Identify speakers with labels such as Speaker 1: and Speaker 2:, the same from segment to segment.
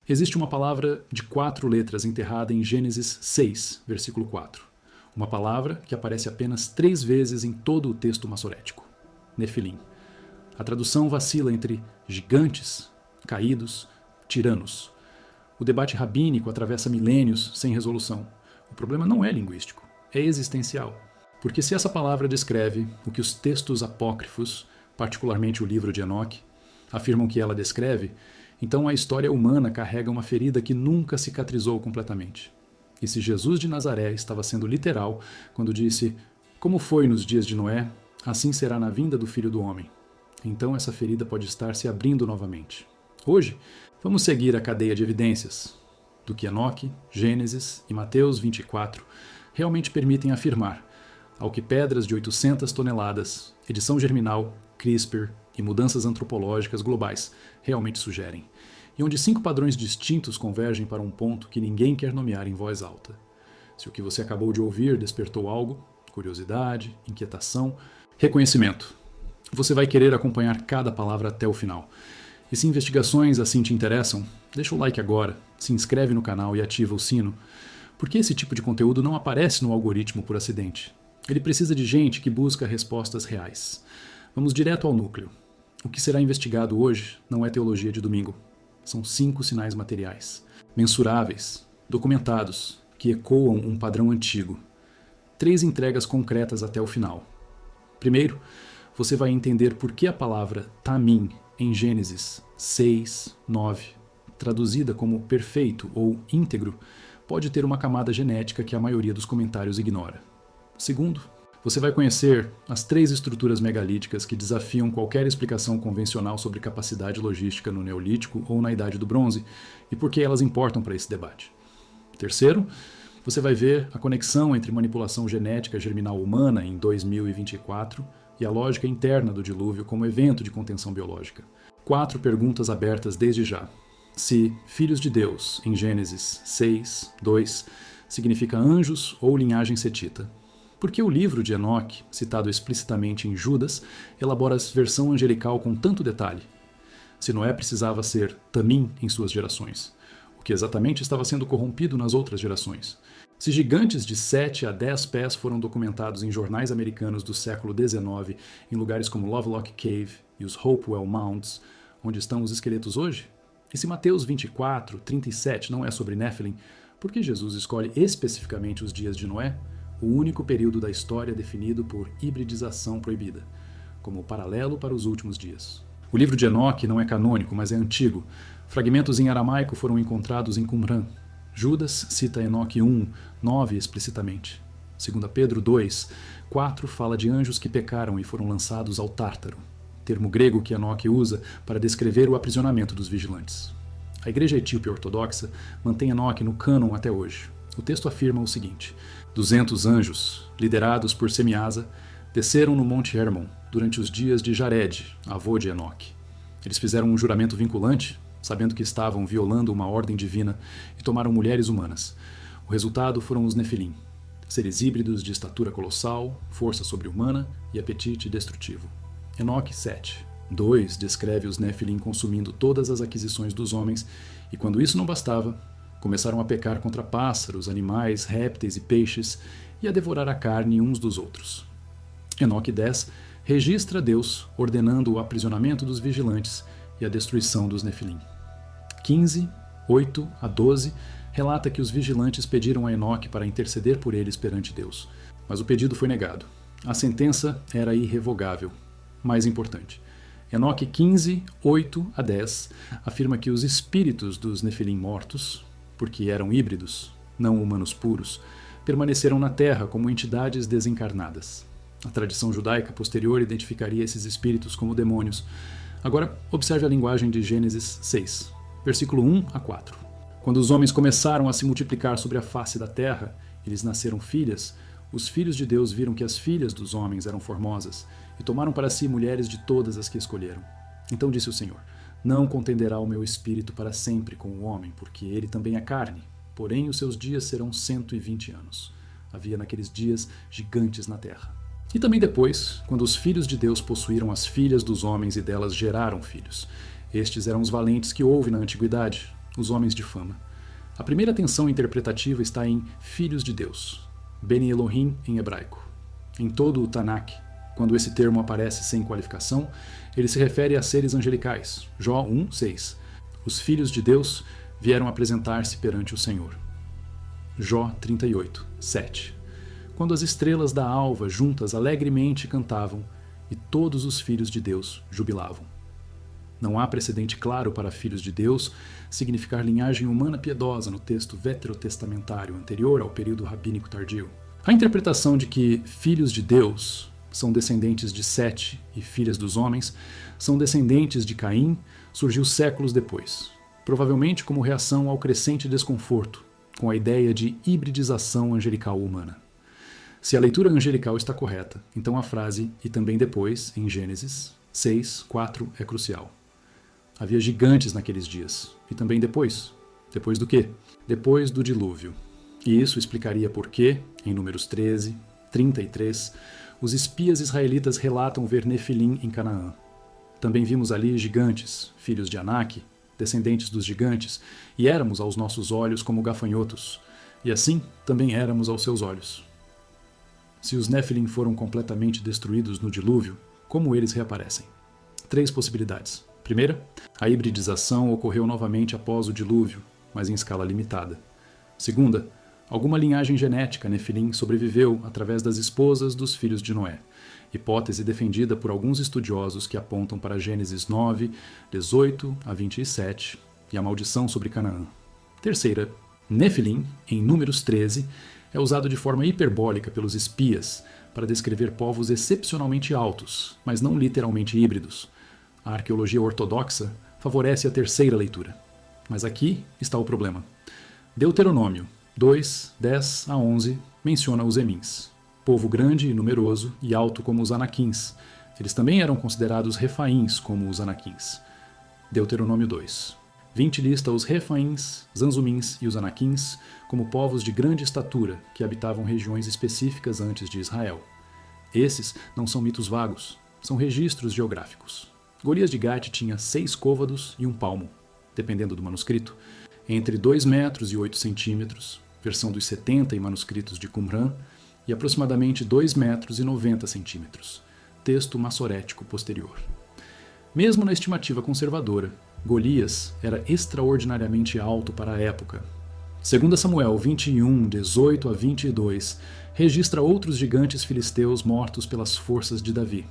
Speaker 1: Existe uma palavra de 4 letras enterrada em Gênesis 6, versículo 4. Uma palavra que aparece apenas 3 vezes em todo o texto massorético. Nefilim. A tradução vacila entre gigantes, caídos, tiranos. O debate rabínico atravessa milênios sem resolução. O problema não é linguístico, é existencial. Porque se essa palavra descreve o que os textos apócrifos, particularmente o livro de Enoque, afirmam que ela descreve, então a história humana carrega uma ferida que nunca cicatrizou completamente. E se Jesus de Nazaré estava sendo literal quando disse: "Como foi nos dias de Noé, assim será na vinda do Filho do Homem", então essa ferida pode estar se abrindo novamente. Hoje, vamos seguir a cadeia de evidências do que Enoque, Gênesis e Mateus 24 realmente permitem afirmar, ao que pedras de 800 toneladas, edição germinal, CRISPR e mudanças antropológicas globais realmente sugerem, e onde 5 padrões distintos convergem para um ponto que ninguém quer nomear em voz alta. Se o que você acabou de ouvir despertou algo, curiosidade, inquietação, reconhecimento, você vai querer acompanhar cada palavra até o final. E se investigações assim te interessam, deixa o like agora, se inscreve no canal e ativa o sino, porque esse tipo de conteúdo não aparece no algoritmo por acidente. Ele precisa de gente que busca respostas reais. Vamos direto ao núcleo. O que será investigado hoje não é teologia de domingo. São 5 sinais materiais, mensuráveis, documentados, que ecoam um padrão antigo. 3 entregas concretas até o final. Primeiro, você vai entender por que a palavra tamim em Gênesis 6, 9, traduzida como perfeito ou íntegro, pode ter uma camada genética que a maioria dos comentários ignora. Segundo, você vai conhecer as 3 estruturas megalíticas que desafiam qualquer explicação convencional sobre capacidade logística no Neolítico ou na Idade do Bronze e por que elas importam para esse debate. Terceiro, você vai ver a conexão entre manipulação genética germinal humana em 2024 e a lógica interna do dilúvio como evento de contenção biológica. 4 perguntas abertas desde já. Se filhos de Deus, em Gênesis 6, 2, significa anjos ou linhagem setita. Por que o livro de Enoque, citado explicitamente em Judas, elabora a versão angelical com tanto detalhe? Se Noé precisava ser tamim em suas gerações, o que exatamente estava sendo corrompido nas outras gerações? Se gigantes de 7 a 10 pés foram documentados em jornais americanos do século XIX, em lugares como Lovelock Cave e os Hopewell Mounds, onde estão os esqueletos hoje? E se Mateus 24, 37 não é sobre Nefilim, por que Jesus escolhe especificamente os dias de Noé? O único período da história definido por hibridização proibida, como paralelo para os últimos dias. O livro de Enoque não é canônico, mas é antigo. Fragmentos em aramaico foram encontrados em Qumran. Judas cita Enoque 1, 9 explicitamente. 2 Pedro 2, 4 fala de anjos que pecaram e foram lançados ao Tártaro, termo grego que Enoque usa para descrever o aprisionamento dos vigilantes. A Igreja Etíope Ortodoxa mantém Enoque no cânon até hoje. O texto afirma o seguinte: 200 anjos, liderados por Semiasa, desceram no Monte Hermon durante os dias de Jared, avô de Enoque. Eles fizeram um juramento vinculante, sabendo que estavam violando uma ordem divina, e tomaram mulheres humanas. O resultado foram os Nefilim, seres híbridos de estatura colossal, força sobre-humana e apetite destrutivo. Enoque 7, 2 descreve os Nefilim consumindo todas as aquisições dos homens, e quando isso não bastava, começaram a pecar contra pássaros, animais, répteis e peixes e a devorar a carne uns dos outros. Enoque 10 registra Deus ordenando o aprisionamento dos vigilantes e a destruição dos Nefilim. 15, 8 a 12 relata que os vigilantes pediram a Enoque para interceder por eles perante Deus, mas o pedido foi negado. A sentença era irrevogável. Mais importante, Enoque 15, 8 a 10 afirma que os espíritos dos Nefilim mortos, porque eram híbridos, não humanos puros, permaneceram na Terra como entidades desencarnadas. A tradição judaica posterior identificaria esses espíritos como demônios. Agora, observe a linguagem de Gênesis 6, versículo 1 a 4. Quando os homens começaram a se multiplicar sobre a face da terra, e lhes nasceram filhas, os filhos de Deus viram que as filhas dos homens eram formosas, e tomaram para si mulheres de todas as que escolheram. Então disse o Senhor: não contenderá o meu espírito para sempre com o homem, porque ele também é carne, porém os seus dias serão 120 anos. Havia naqueles dias gigantes na terra. E também depois, quando os filhos de Deus possuíram as filhas dos homens e delas geraram filhos. Estes eram os valentes que houve na antiguidade, os homens de fama. A primeira tensão interpretativa está em filhos de Deus, Beni Elohim em hebraico. Em todo o Tanakh, quando esse termo aparece sem qualificação, ele se refere a seres angelicais. Jó 1:6. Os filhos de Deus vieram apresentar-se perante o Senhor. Jó 38:7. Quando as estrelas da alva juntas alegremente cantavam, e todos os filhos de Deus jubilavam. Não há precedente claro para filhos de Deus significar linhagem humana piedosa no texto veterotestamentário anterior ao período rabínico tardio. A interpretação de que filhos de Deus são descendentes de Sete e filhas dos homens são descendentes de Caim surgiu séculos depois, provavelmente como reação ao crescente desconforto com a ideia de hibridização angelical humana. Se a leitura angelical está correta, então a frase "e também depois", em Gênesis 6:4, é crucial. Havia gigantes naqueles dias. E também depois. Depois do quê? Depois do dilúvio. E isso explicaria por que, em Números 13, 33, os espias israelitas relatam ver Nefilim em Canaã. Também vimos ali gigantes, filhos de Anak, descendentes dos gigantes, e éramos aos nossos olhos como gafanhotos, e assim também éramos aos seus olhos. Se os Nefilim foram completamente destruídos no dilúvio, como eles reaparecem? 3 possibilidades. Primeira, a hibridização ocorreu novamente após o dilúvio, mas em escala limitada. Segunda, alguma linhagem genética Nefilim sobreviveu através das esposas dos filhos de Noé, hipótese defendida por alguns estudiosos que apontam para Gênesis 9, 18 a 27 e a maldição sobre Canaã. Terceira, Nefilim, em Números 13, é usado de forma hiperbólica pelos espias para descrever povos excepcionalmente altos, mas não literalmente híbridos. A arqueologia ortodoxa favorece a terceira leitura. Mas aqui está o problema. Deuteronômio 2, 10 a 11 menciona os Emins, povo grande e numeroso e alto como os Anaquins. Eles também eram considerados Refaíns como os Anaquins. Deuteronômio 2. 20 lista os Refaíns, Zanzumins e os Anaquins como povos de grande estatura que habitavam regiões específicas antes de Israel. Esses não são mitos vagos, são registros geográficos. Golias de Gate tinha 6 côvados e 1 palmo, dependendo do manuscrito, entre 2 metros e 8 centímetros, versão dos 70 em manuscritos de Qumran, e aproximadamente 2 metros e 90 centímetros, texto massorético posterior. Mesmo na estimativa conservadora, Golias era extraordinariamente alto para a época. 2 Samuel 21, 18 a 22, registra outros gigantes filisteus mortos pelas forças de Davi.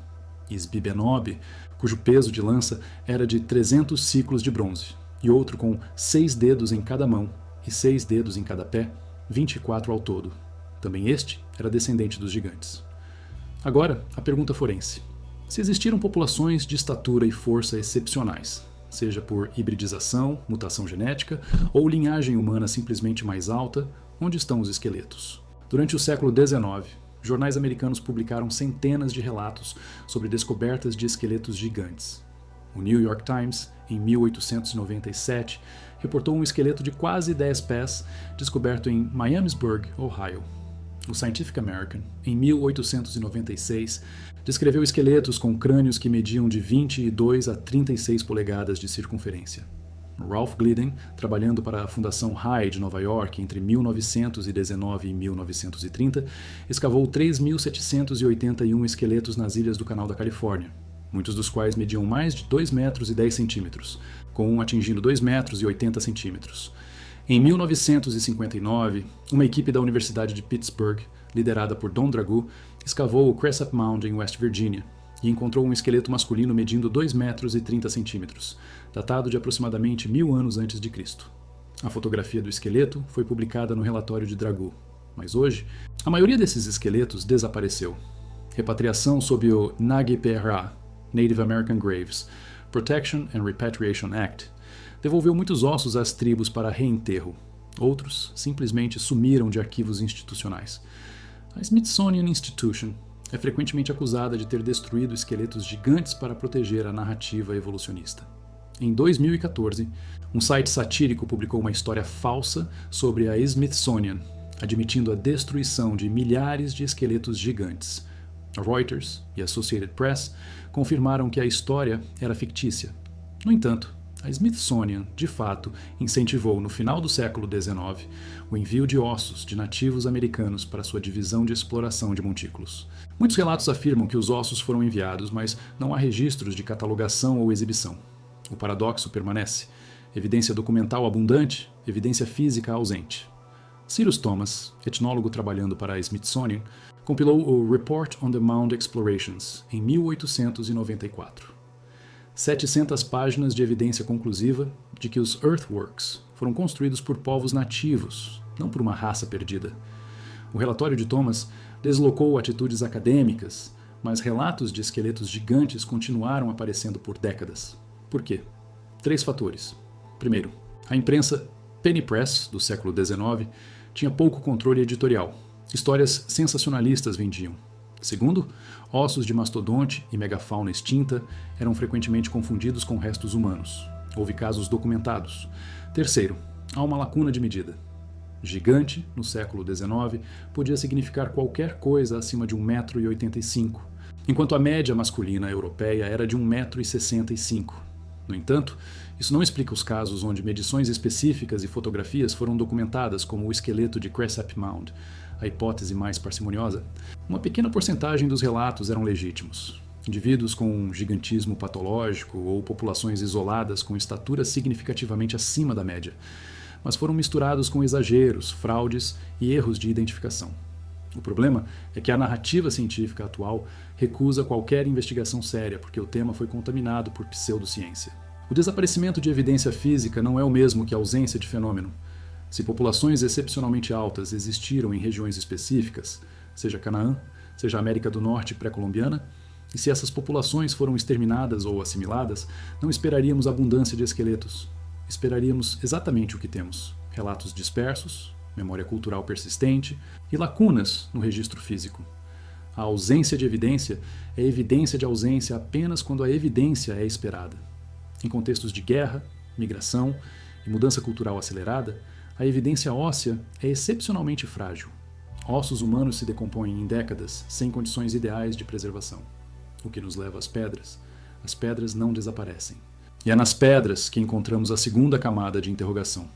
Speaker 1: Isbi-Benob, cujo peso de lança era de 300 ciclos de bronze, e outro com 6 dedos em cada mão e 6 dedos em cada pé, 24 ao todo. Também este era descendente dos gigantes. Agora, a pergunta forense. Se existiram populações de estatura e força excepcionais, seja por hibridização, mutação genética ou linhagem humana simplesmente mais alta, onde estão os esqueletos? Durante o século XIX, jornais americanos publicaram centenas de relatos sobre descobertas de esqueletos gigantes. O New York Times, em 1897, reportou um esqueleto de quase 10 pés descoberto em Miamisburg, Ohio. O Scientific American, em 1896, descreveu esqueletos com crânios que mediam de 22 a 36 polegadas de circunferência. Ralph Glidden, trabalhando para a Fundação High de Nova York entre 1919 e 1930, escavou 3.781 esqueletos nas ilhas do Canal da Califórnia, muitos dos quais mediam mais de 2 metros e 10 centímetros, com um atingindo 2 metros e 80 centímetros. Em 1959, uma equipe da Universidade de Pittsburgh, liderada por Don Dragoo, escavou o Cresap Mound em West Virginia e encontrou um esqueleto masculino medindo 2 metros e 30 centímetros, datado de aproximadamente 1000 anos antes de Cristo. A fotografia do esqueleto foi publicada no relatório de Dragoo, mas hoje, a maioria desses esqueletos desapareceu. Repatriação sob o NAGPRA, Native American Graves, Protection and Repatriation Act, devolveu muitos ossos às tribos para reenterro. Outros simplesmente sumiram de arquivos institucionais. A Smithsonian Institution é frequentemente acusada de ter destruído esqueletos gigantes para proteger a narrativa evolucionista. Em 2014, um site satírico publicou uma história falsa sobre a Smithsonian, admitindo a destruição de milhares de esqueletos gigantes. A Reuters e a Associated Press confirmaram que a história era fictícia. No entanto, A Smithsonian, de fato, incentivou no final do século XIX o envio de ossos de nativos americanos para sua divisão de exploração de montículos. Muitos relatos afirmam que os ossos foram enviados, mas não há registros de catalogação ou exibição. O paradoxo permanece: evidência documental abundante, evidência física ausente. Cyrus Thomas, etnólogo trabalhando para a Smithsonian, compilou o Report on the Mound Explorations em 1894. 700 páginas de evidência conclusiva de que os earthworks foram construídos por povos nativos, não por uma raça perdida. O relatório de Thomas deslocou atitudes acadêmicas, mas relatos de esqueletos gigantes continuaram aparecendo por décadas. Por quê? 3 fatores. Primeiro, a imprensa penny press do século XIX tinha pouco controle editorial. Histórias sensacionalistas vendiam. Segundo, ossos de mastodonte e megafauna extinta eram frequentemente confundidos com restos humanos. Houve casos documentados. Terceiro, há uma lacuna de medida. Gigante, no século XIX, podia significar qualquer coisa acima de 1,85 m, enquanto a média masculina europeia era de 1,65 m. No entanto, isso não explica os casos onde medições específicas e fotografias foram documentadas, como o esqueleto de Cresap Mound, a hipótese mais parcimoniosa. Uma pequena porcentagem dos relatos eram legítimos. Indivíduos com um gigantismo patológico ou populações isoladas com estatura significativamente acima da média, mas foram misturados com exageros, fraudes e erros de identificação. O problema é que a narrativa científica atual recusa qualquer investigação séria porque o tema foi contaminado por pseudociência. O desaparecimento de evidência física não é o mesmo que a ausência de fenômeno. Se populações excepcionalmente altas existiram em regiões específicas, seja Canaã, seja América do Norte pré-colombiana, e se essas populações foram exterminadas ou assimiladas, não esperaríamos abundância de esqueletos. Esperaríamos exatamente o que temos: relatos dispersos, memória cultural persistente e lacunas no registro físico. A ausência de evidência é evidência de ausência apenas quando a evidência é esperada. Em contextos de guerra, migração e mudança cultural acelerada, a evidência óssea é excepcionalmente frágil. Ossos humanos se decompõem em décadas sem condições ideais de preservação. O que nos leva às pedras. As pedras não desaparecem. E é nas pedras que encontramos a segunda camada de interrogação.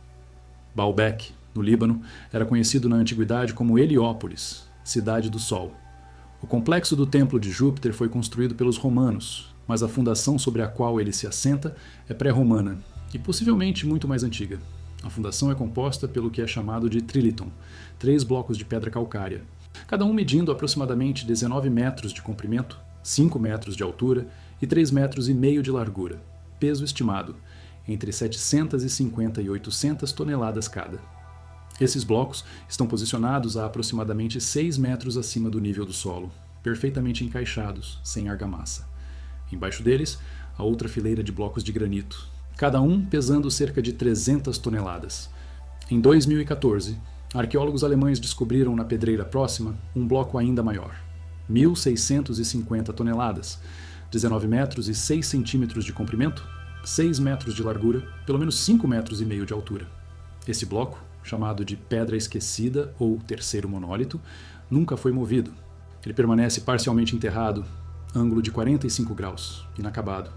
Speaker 1: Baalbek, no Líbano, era conhecido na antiguidade como Heliópolis, cidade do Sol. O complexo do templo de Júpiter foi construído pelos romanos, mas a fundação sobre a qual ele se assenta é pré-romana e possivelmente muito mais antiga. A fundação é composta pelo que é chamado de trilithon, 3 blocos de pedra calcária, cada um medindo aproximadamente 19 metros de comprimento, 5 metros de altura e 3,5 metros de largura, peso estimado, entre 750 e 800 toneladas cada. Esses blocos estão posicionados a aproximadamente 6 metros acima do nível do solo, perfeitamente encaixados, sem argamassa. Embaixo deles, a outra fileira de blocos de granito, cada um pesando cerca de 300 toneladas. Em 2014, arqueólogos alemães descobriram na pedreira próxima um bloco ainda maior, 1.650 toneladas, 19 metros e 6 centímetros de comprimento, 6 metros de largura, pelo menos 5,5 metros de altura. Esse bloco, chamado de Pedra Esquecida ou Terceiro Monólito, nunca foi movido. Ele permanece parcialmente enterrado, ângulo de 45 graus, inacabado.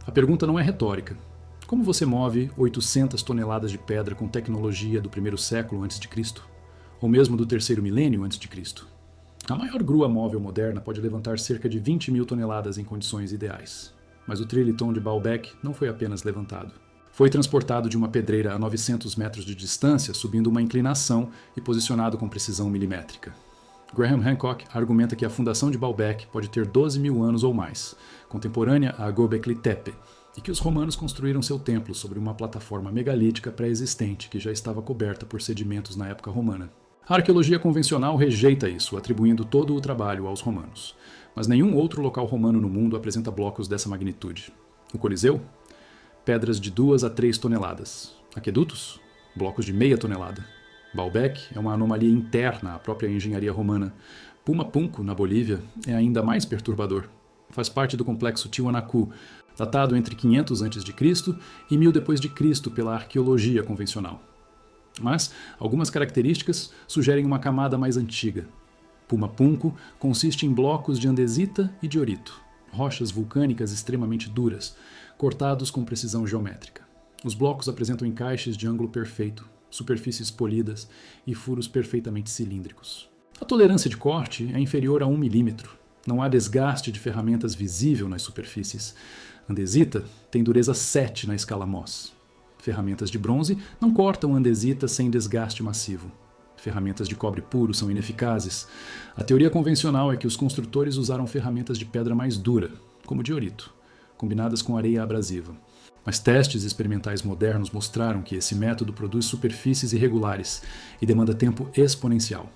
Speaker 1: A pergunta não é retórica. Como você move 800 toneladas de pedra com tecnologia do 1º século a.C., ou mesmo do 3º milênio a.C.? A maior grua móvel moderna pode levantar cerca de 20.000 toneladas em condições ideais. Mas o trilithon de Baalbek não foi apenas levantado. Foi transportado de uma pedreira a 900 metros de distância, subindo uma inclinação e posicionado com precisão milimétrica. Graham Hancock argumenta que a fundação de Baalbek pode ter 12.000 anos ou mais, contemporânea a Göbekli Tepe, e que os romanos construíram seu templo sobre uma plataforma megalítica pré-existente que já estava coberta por sedimentos na época romana. A arqueologia convencional rejeita isso, atribuindo todo o trabalho aos romanos. Mas nenhum outro local romano no mundo apresenta blocos dessa magnitude. O Coliseu? Pedras de 2 a 3 toneladas. Aquedutos? Blocos de meia tonelada. Baalbek é uma anomalia interna à própria engenharia romana. Pumapunku, na Bolívia, é ainda mais perturbador. Faz parte do complexo Tiwanaku, datado entre 500 a.C. e 1000 d.C. pela arqueologia convencional. Mas algumas características sugerem uma camada mais antiga. Pumapunku consiste em blocos de andesita e diorito. rochas vulcânicas extremamente duras, cortados com precisão geométrica. Os blocos apresentam encaixes de ângulo perfeito, superfícies polidas e furos perfeitamente cilíndricos. A tolerância de corte é inferior a 1 milímetro. Não há desgaste de ferramentas visível nas superfícies. Andesita tem dureza 7 na escala Mohs. Ferramentas de bronze não cortam andesita sem desgaste massivo. Ferramentas de cobre puro são ineficazes. A teoria convencional é que os construtores usaram ferramentas de pedra mais dura, como diorito, combinadas com areia abrasiva. Mas testes experimentais modernos mostraram que esse método produz superfícies irregulares e demanda tempo exponencial.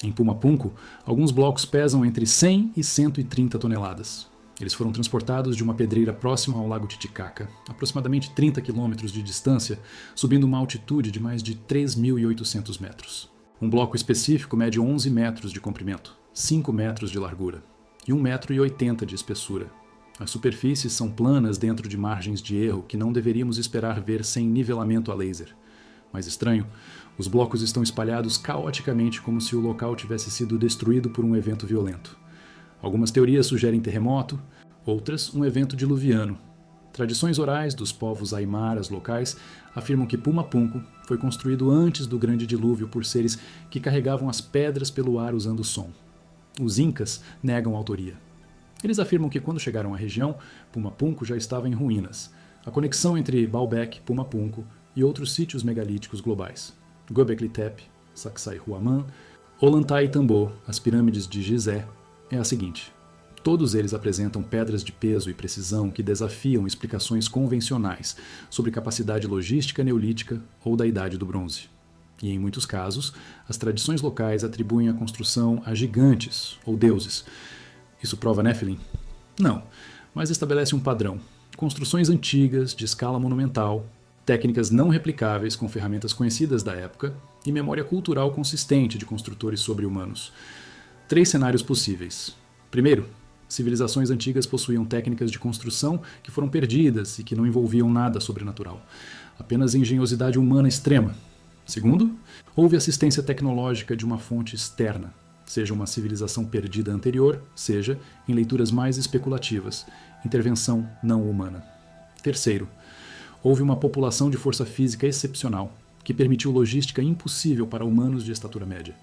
Speaker 1: Em Puma Punku, alguns blocos pesam entre 100 e 130 toneladas. Eles foram transportados de uma pedreira próxima ao lago Titicaca, aproximadamente 30 quilômetros de distância, subindo uma altitude de mais de 3.800 metros. Um bloco específico mede 11 metros de comprimento, 5 metros de largura e 1,80 m de espessura. As superfícies são planas dentro de margens de erro que não deveríamos esperar ver sem nivelamento a laser. Mais estranho, os blocos estão espalhados caoticamente como se o local tivesse sido destruído por um evento violento. Algumas teorias sugerem terremoto, outras um evento diluviano. Tradições orais dos povos aimaras locais afirmam que Puma Punku foi construído antes do grande dilúvio por seres que carregavam as pedras pelo ar usando som. Os incas negam a autoria. Eles afirmam que quando chegaram à região, Puma Punku já estava em ruínas. A conexão entre Baalbek, Puma Punku e outros sítios megalíticos globais, Göbekli Tepe, Sacsayhuaman, Ollantaytambo, as pirâmides de Gizé, é a seguinte: todos eles apresentam pedras de peso e precisão que desafiam explicações convencionais sobre capacidade logística neolítica ou da Idade do Bronze. E em muitos casos, as tradições locais atribuem a construção a gigantes ou deuses. Isso prova Nephilim? Não, mas estabelece um padrão. Construções antigas, de escala monumental, técnicas não replicáveis com ferramentas conhecidas da época e memória cultural consistente de construtores sobre-humanos. 3 cenários possíveis. Primeiro, civilizações antigas possuíam técnicas de construção que foram perdidas e que não envolviam nada sobrenatural, apenas engenhosidade humana extrema. Segundo, houve assistência tecnológica de uma fonte externa, seja uma civilização perdida anterior, seja, em leituras mais especulativas, intervenção não humana. Terceiro, houve uma população de força física excepcional, que permitiu logística impossível para humanos de estatura média.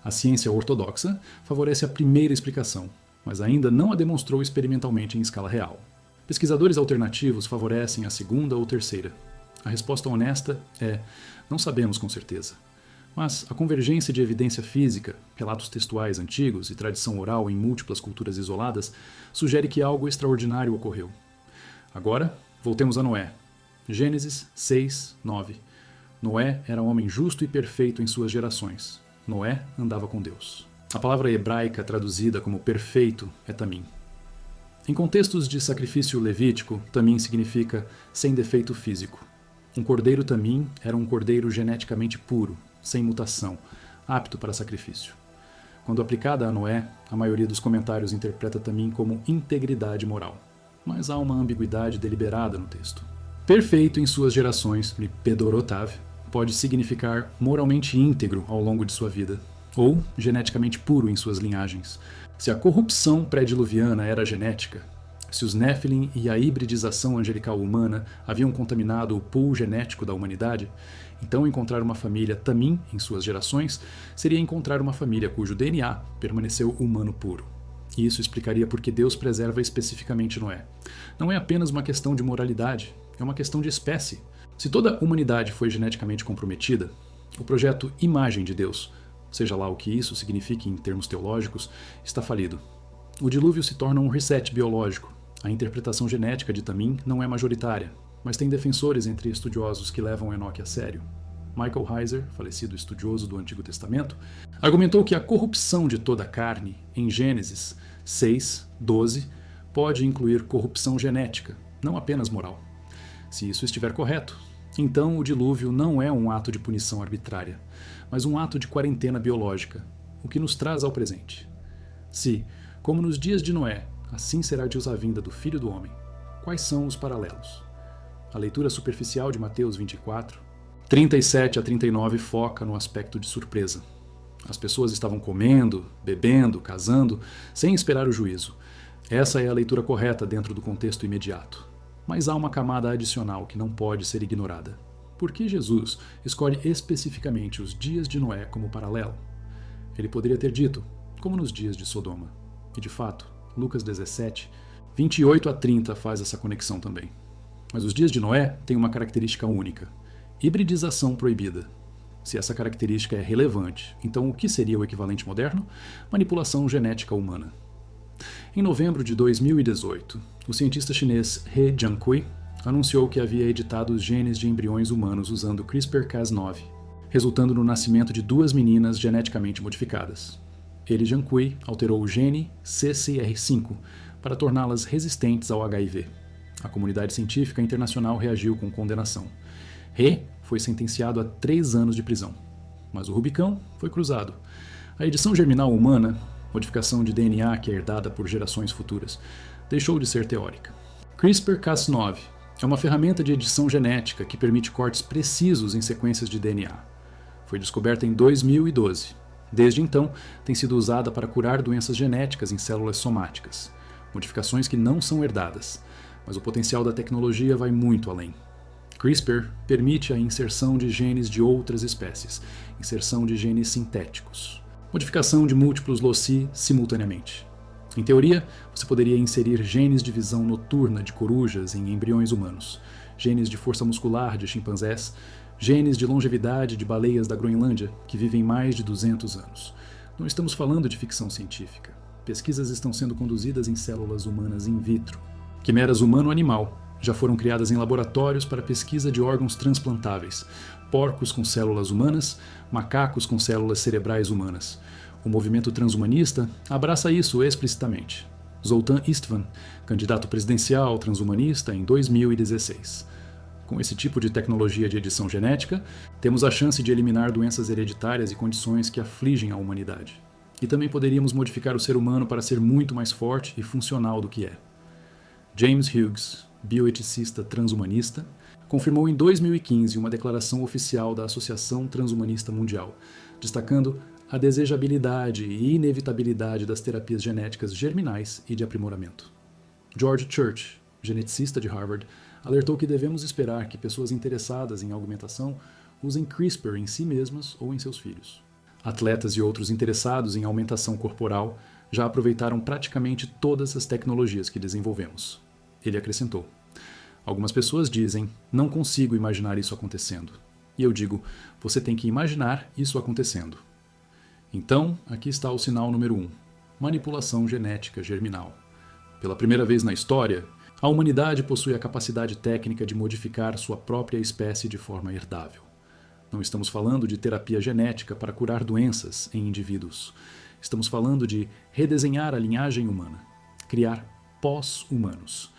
Speaker 1: A ciência ortodoxa favorece a primeira explicação, mas ainda não a demonstrou experimentalmente em escala real. Pesquisadores alternativos favorecem a segunda ou terceira. A resposta honesta é: não sabemos com certeza. Mas a convergência de evidência física, relatos textuais antigos e tradição oral em múltiplas culturas isoladas sugere que algo extraordinário ocorreu. Agora, voltemos a Noé. Gênesis 6, 9. Noé era um homem justo e perfeito em suas gerações. Noé andava com Deus. A palavra hebraica traduzida como perfeito é tamim. Em contextos de sacrifício levítico, tamim significa sem defeito físico. Um cordeiro tamim era um cordeiro geneticamente puro, sem mutação, apto para sacrifício. Quando aplicada a Noé, a maioria dos comentários interpreta tamim como integridade moral. Mas há uma ambiguidade deliberada no texto. Perfeito em suas gerações, pedorotav, pode significar moralmente íntegro ao longo de sua vida, ou geneticamente puro em suas linhagens. Se a corrupção pré-diluviana era genética, se os Nephilim e a hibridização angelical humana haviam contaminado o pool genético da humanidade, então encontrar uma família tamim em suas gerações seria encontrar uma família cujo DNA permaneceu humano puro. E isso explicaria por que Deus preserva especificamente Noé. Não é apenas uma questão de moralidade, é uma questão de espécie. Se toda a humanidade foi geneticamente comprometida, o projeto Imagem de Deus, seja lá o que isso signifique em termos teológicos, está falido. O dilúvio se torna um reset biológico. A interpretação genética de Tamim não é majoritária, mas tem defensores entre estudiosos que levam Enoque a sério. Michael Heiser, falecido estudioso do Antigo Testamento, argumentou que a corrupção de toda a carne, em Gênesis 6, 12, pode incluir corrupção genética, não apenas moral. Se isso estiver correto, então o dilúvio não é um ato de punição arbitrária, mas um ato de quarentena biológica, o que nos traz ao presente. Se, como nos dias de Noé, assim será Deus a vinda do Filho do Homem, quais são os paralelos? A leitura superficial de Mateus 24, 37 a 39 foca no aspecto de surpresa. As pessoas estavam comendo, bebendo, casando, sem esperar o juízo. Essa é a leitura correta dentro do contexto imediato. Mas há uma camada adicional que não pode ser ignorada. Por que Jesus escolhe especificamente os dias de Noé como paralelo? Ele poderia ter dito, como nos dias de Sodoma. E de fato, Lucas 17, 28 a 30 faz essa conexão também. Mas os dias de Noé têm uma característica única: hibridização proibida. Se essa característica é relevante, então o que seria o equivalente moderno? Manipulação genética humana. Em novembro de 2018, o cientista chinês He Jiankui anunciou que havia editado os genes de embriões humanos usando CRISPR-Cas9, resultando no nascimento de 2 meninas geneticamente modificadas. Ele, Jiankui, alterou o gene CCR5 para torná-las resistentes ao HIV. A comunidade científica internacional reagiu com condenação. He foi sentenciado a 3 anos de prisão. Mas o Rubicão foi cruzado. A edição germinal humana, modificação de DNA que é herdada por gerações futuras, deixou de ser teórica. CRISPR-Cas9 é uma ferramenta de edição genética que permite cortes precisos em sequências de DNA. Foi descoberta em 2012. Desde então, tem sido usada para curar doenças genéticas em células somáticas, modificações que não são herdadas, mas o potencial da tecnologia vai muito além. CRISPR permite a inserção de genes de outras espécies, inserção de genes sintéticos, modificação de múltiplos loci simultaneamente. Em teoria, você poderia inserir genes de visão noturna de corujas em embriões humanos, genes de força muscular de chimpanzés, genes de longevidade de baleias da Groenlândia, que vivem mais de 200 anos. Não estamos falando de ficção científica. Pesquisas estão sendo conduzidas em células humanas in vitro. Quimeras humano-animal já foram criadas em laboratórios para pesquisa de órgãos transplantáveis, porcos com células humanas, macacos com células cerebrais humanas. O movimento transhumanista abraça isso explicitamente. Zoltan Istvan, candidato presidencial transhumanista em 2016. Com esse tipo de tecnologia de edição genética, temos a chance de eliminar doenças hereditárias e condições que afligem a humanidade. E também poderíamos modificar o ser humano para ser muito mais forte e funcional do que é. James Hughes, bioeticista transhumanista, confirmou em 2015 uma declaração oficial da Associação Transhumanista Mundial, destacando a desejabilidade e inevitabilidade das terapias genéticas germinais e de aprimoramento. George Church, geneticista de Harvard, alertou que devemos esperar que pessoas interessadas em augmentação usem CRISPR em si mesmas ou em seus filhos. Atletas e outros interessados em aumentação corporal já aproveitaram praticamente todas as tecnologias que desenvolvemos. Ele acrescentou: algumas pessoas dizem, não consigo imaginar isso acontecendo. E eu digo, você tem que imaginar isso acontecendo. Então, aqui está o sinal número 1, manipulação genética germinal. Pela primeira vez na história, a humanidade possui a capacidade técnica de modificar sua própria espécie de forma herdável. Não estamos falando de terapia genética para curar doenças em indivíduos. Estamos falando de redesenhar a linhagem humana, criar pós-humanos.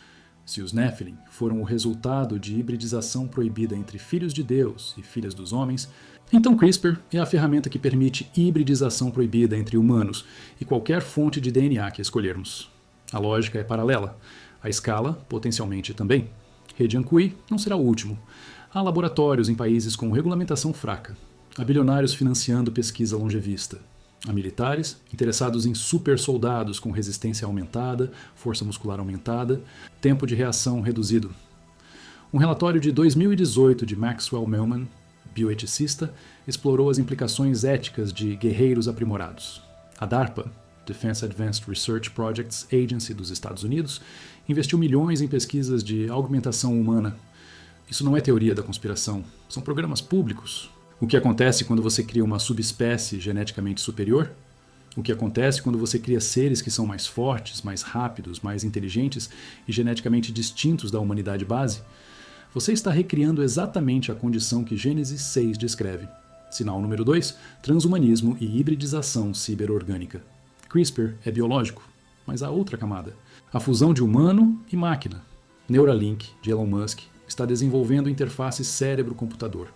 Speaker 1: Se os Nephilim foram o resultado de hibridização proibida entre filhos de Deus e filhas dos homens, então CRISPR é a ferramenta que permite hibridização proibida entre humanos e qualquer fonte de DNA que escolhermos. A lógica é paralela. A escala, potencialmente também. He Jiankui não será o último. Há laboratórios em países com regulamentação fraca. Há bilionários financiando pesquisa longevista. Há militares interessados em super soldados com resistência aumentada, força muscular aumentada, tempo de reação reduzido. Um relatório de 2018 de Maxwell Melman, bioeticista, explorou as implicações éticas de guerreiros aprimorados. A DARPA, Defense Advanced Research Projects Agency dos Estados Unidos, investiu milhões em pesquisas de augmentação humana. Isso não é teoria da conspiração, são programas públicos. O que acontece quando você cria uma subespécie geneticamente superior? O que acontece quando você cria seres que são mais fortes, mais rápidos, mais inteligentes e geneticamente distintos da humanidade base? Você está recriando exatamente a condição que Gênesis 6 descreve. Sinal número 2, transhumanismo e hibridização ciberorgânica. CRISPR é biológico, mas há outra camada. A fusão de humano e máquina. Neuralink, de Elon Musk, está desenvolvendo interface cérebro-computador.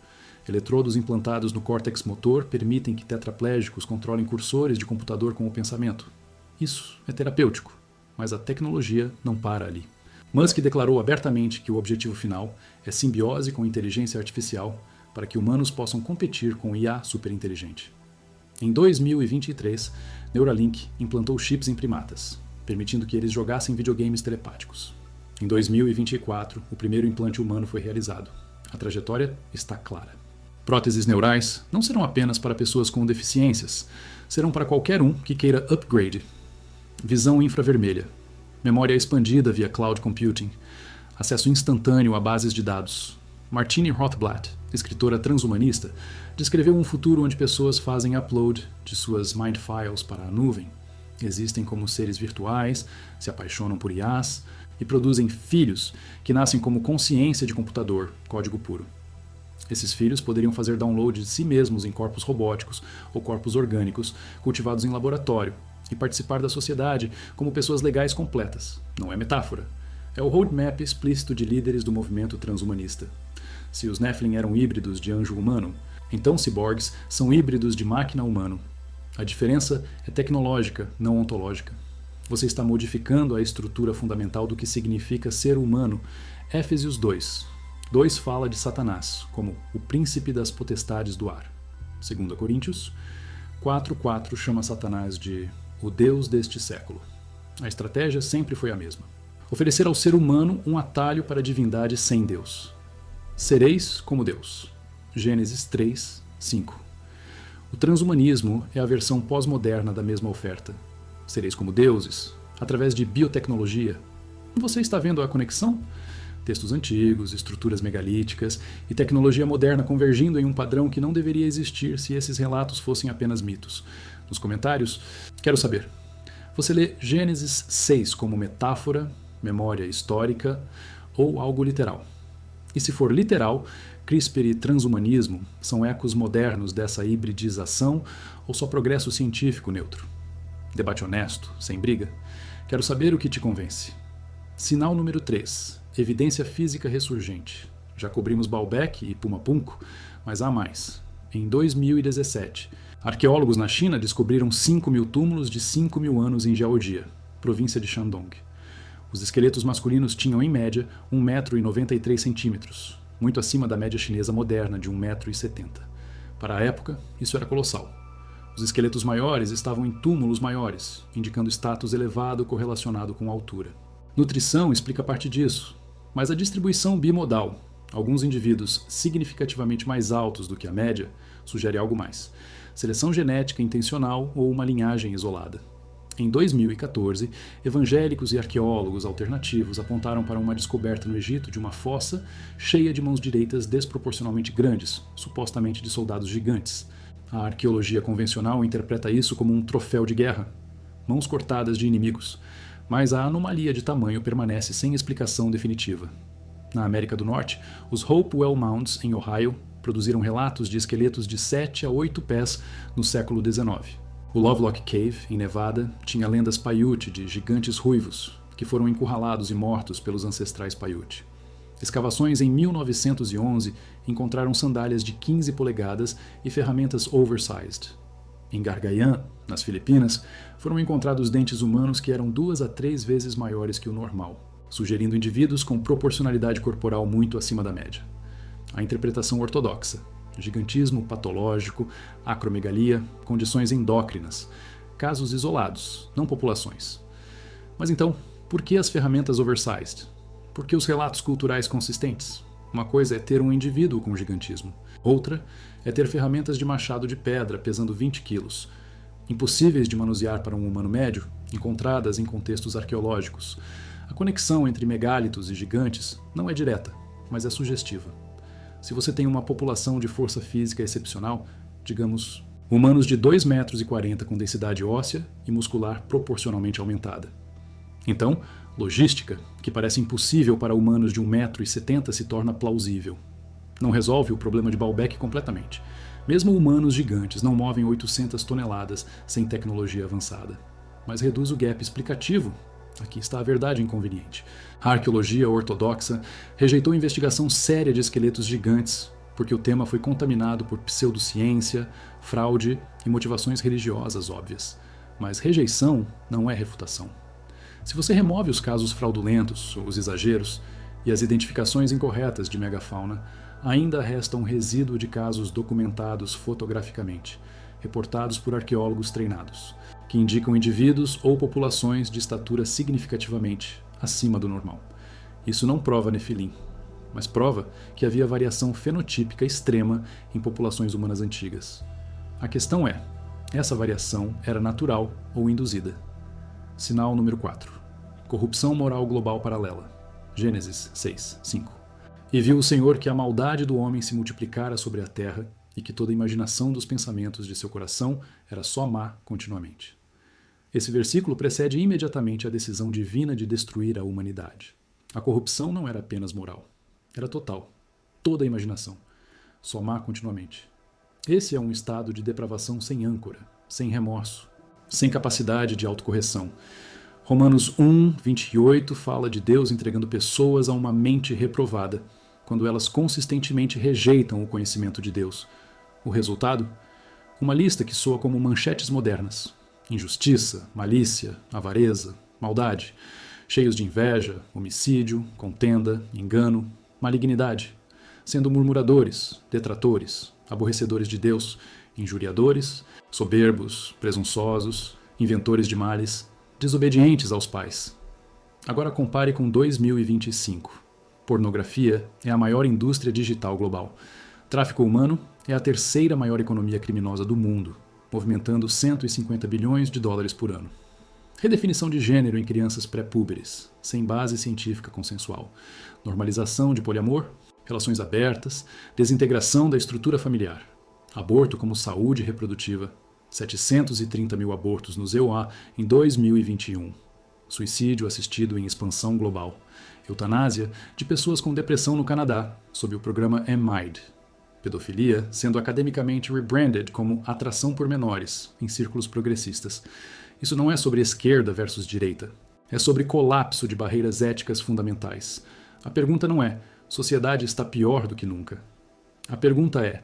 Speaker 1: Eletrodos implantados no córtex motor permitem que tetraplégicos controlem cursores de computador com o pensamento. Isso é terapêutico, mas a tecnologia não para ali. Musk declarou abertamente que o objetivo final é simbiose com inteligência artificial para que humanos possam competir com IA superinteligente. Em 2023, Neuralink implantou chips em primatas. permitindo que eles jogassem videogames telepáticos. Em 2024, o primeiro implante humano foi realizado. A trajetória está clara. Próteses neurais não serão apenas para pessoas com deficiências, serão para qualquer um que queira upgrade. Visão infravermelha, memória expandida via cloud computing, acesso instantâneo a bases de dados. Martine Rothblatt, escritora transhumanista, descreveu um futuro onde pessoas fazem upload de suas mind files para a nuvem, existem como seres virtuais, se apaixonam por IAs e produzem filhos que nascem como consciência de computador, código puro. Esses filhos poderiam fazer download de si mesmos em corpos robóticos ou corpos orgânicos cultivados em laboratório e participar da sociedade como pessoas legais completas. Não é metáfora. É o roadmap explícito de líderes do movimento transhumanista. Se os Nephilim eram híbridos de anjo humano, então ciborgues são híbridos de máquina humano. A diferença é tecnológica, não ontológica. Você está modificando a estrutura fundamental do que significa ser humano. Éfesios 2. 2 fala de Satanás como o príncipe das potestades do ar. 2 Coríntios 4:4 chama Satanás de o Deus deste século. A estratégia sempre foi a mesma. Oferecer ao ser humano um atalho para a divindade sem Deus. Sereis como Deus. Gênesis 3:5. O transhumanismo é a versão pós-moderna da mesma oferta. Sereis como deuses, através de biotecnologia. Você está vendo a conexão? Textos antigos, estruturas megalíticas e tecnologia moderna convergindo em um padrão que não deveria existir se esses relatos fossem apenas mitos. Nos comentários, quero saber. Você lê Gênesis 6 como metáfora, memória histórica ou algo literal? E se for literal, CRISPR e transhumanismo são ecos modernos dessa hibridização ou só progresso científico neutro? Debate honesto, sem briga? Quero saber o que te convence. Sinal número 3. Evidência física ressurgente. Já cobrimos Baalbek e Pumapunku, mas há mais. Em 2017, arqueólogos na China descobriram 5.000 túmulos de 5.000 anos em Jiaodia, província de Shandong. Os esqueletos masculinos tinham, em média, 1,93 m, muito acima da média chinesa moderna de 1,70 m. Para a época, isso era colossal. Os esqueletos maiores estavam em túmulos maiores, indicando status elevado correlacionado com altura. Nutrição explica parte disso, mas a distribuição bimodal, alguns indivíduos significativamente mais altos do que a média, sugere algo mais. Seleção genética intencional ou uma linhagem isolada. Em 2014, evangélicos e arqueólogos alternativos apontaram para uma descoberta no Egito de uma fossa cheia de mãos direitas desproporcionalmente grandes, supostamente de soldados gigantes. A arqueologia convencional interpreta isso como um troféu de guerra, mãos cortadas de inimigos, mas a anomalia de tamanho permanece sem explicação definitiva. Na América do Norte, os Hopewell Mounds, em Ohio, produziram relatos de esqueletos de 7 a 8 pés no século XIX. O Lovelock Cave, em Nevada, tinha lendas Paiute de gigantes ruivos, que foram encurralados e mortos pelos ancestrais Paiute. Escavações em 1911 encontraram sandálias de 15 polegadas e ferramentas oversized. Em Gargayan, nas Filipinas, foram encontrados dentes humanos que eram 2 a 3 vezes maiores que o normal, sugerindo indivíduos com proporcionalidade corporal muito acima da média. A interpretação ortodoxa: gigantismo patológico, acromegalia, condições endócrinas, casos isolados, não populações. Mas então, por que as ferramentas oversized? Por que os relatos culturais consistentes? Uma coisa é ter um indivíduo com gigantismo. Outra é ter ferramentas de machado de pedra pesando 20 quilos, impossíveis de manusear para um humano médio, encontradas em contextos arqueológicos. A conexão entre megálitos e gigantes não é direta, mas é sugestiva. Se você tem uma população de força física excepcional, digamos, humanos de 2,40 metros com densidade óssea e muscular proporcionalmente aumentada. Então, logística, que parece impossível para humanos de 1,70 m, se torna plausível. Não resolve o problema de Baalbek completamente. Mesmo humanos gigantes não movem 800 toneladas sem tecnologia avançada. Mas reduz o gap explicativo. Aqui está a verdade inconveniente. A arqueologia ortodoxa rejeitou investigação séria de esqueletos gigantes, porque o tema foi contaminado por pseudociência, fraude e motivações religiosas óbvias. Mas rejeição não é refutação. Se você remove os casos fraudulentos, os exageros e as identificações incorretas de megafauna, ainda resta um resíduo de casos documentados fotograficamente, reportados por arqueólogos treinados, que indicam indivíduos ou populações de estatura significativamente acima do normal. Isso não prova Nefilim, mas prova que havia variação fenotípica extrema em populações humanas antigas. A questão é, essa variação era natural ou induzida? Sinal número 4. Corrupção moral global paralela. Gênesis 6, 5. E viu o Senhor que a maldade do homem se multiplicara sobre a terra e que toda a imaginação dos pensamentos de seu coração era só má continuamente. Esse versículo precede imediatamente a decisão divina de destruir a humanidade. A corrupção não era apenas moral, era total. Toda a imaginação. Só má continuamente. Esse é um estado de depravação sem âncora, sem remorso, sem capacidade de autocorreção. Romanos 1, 28 fala de Deus entregando pessoas a uma mente reprovada, quando elas consistentemente rejeitam o conhecimento de Deus. O resultado? Uma lista que soa como manchetes modernas. Injustiça, malícia, avareza, maldade, cheios de inveja, homicídio, contenda, engano, malignidade, sendo murmuradores, detratores, aborrecedores de Deus, injuriadores, soberbos, presunçosos, inventores de males, desobedientes aos pais. Agora compare com 2025. Pornografia é a maior indústria digital global. Tráfico humano é a terceira maior economia criminosa do mundo, movimentando 150 bilhões de dólares por ano. Redefinição de gênero em crianças pré-púberes, sem base científica consensual. Normalização de poliamor, relações abertas, desintegração da estrutura familiar. Aborto como saúde reprodutiva. 730 mil abortos no EUA em 2021. Suicídio assistido em expansão global. Eutanásia de pessoas com depressão no Canadá, sob o programa MMIND. Pedofilia sendo academicamente rebranded como atração por menores, em círculos progressistas. Isso não é sobre esquerda versus direita. É sobre colapso de barreiras éticas fundamentais. A pergunta não é, sociedade está pior do que nunca. A pergunta é,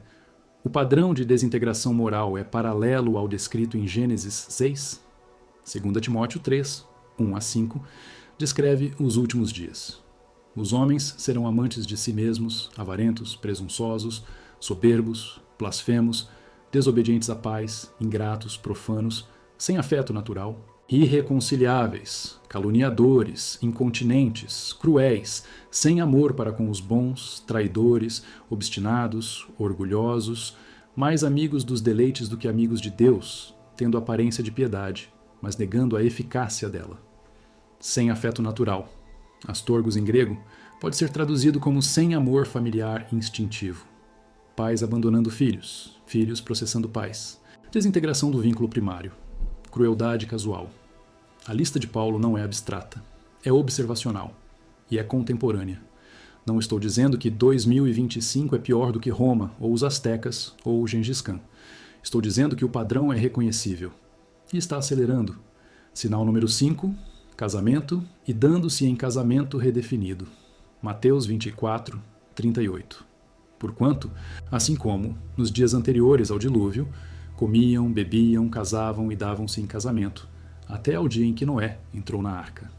Speaker 1: o padrão de desintegração moral é paralelo ao descrito em Gênesis 6? 2 Timóteo 3, 1 a 5, descreve os últimos dias. Os homens serão amantes de si mesmos, avarentos, presunçosos, soberbos, blasfemos, desobedientes a pais, ingratos, profanos, sem afeto natural, irreconciliáveis, caluniadores, incontinentes, cruéis, sem amor para com os bons, traidores, obstinados, orgulhosos, mais amigos dos deleites do que amigos de Deus, tendo aparência de piedade, mas negando a eficácia dela. Sem afeto natural. Astorgos em grego pode ser traduzido como sem amor familiar instintivo. Pais abandonando filhos, filhos processando pais. Desintegração do vínculo primário. Crueldade casual. A lista de Paulo não é abstrata, é observacional e é contemporânea. Não estou dizendo que 2025 é pior do que Roma, ou os astecas, ou o Gengis Khan. Estou dizendo que o padrão é reconhecível e está acelerando. Sinal número 5, casamento e dando-se em casamento redefinido. Mateus 24, 38. Porquanto, assim como, nos dias anteriores ao dilúvio, comiam, bebiam, casavam e davam-se em casamento, até ao dia em que Noé entrou na arca.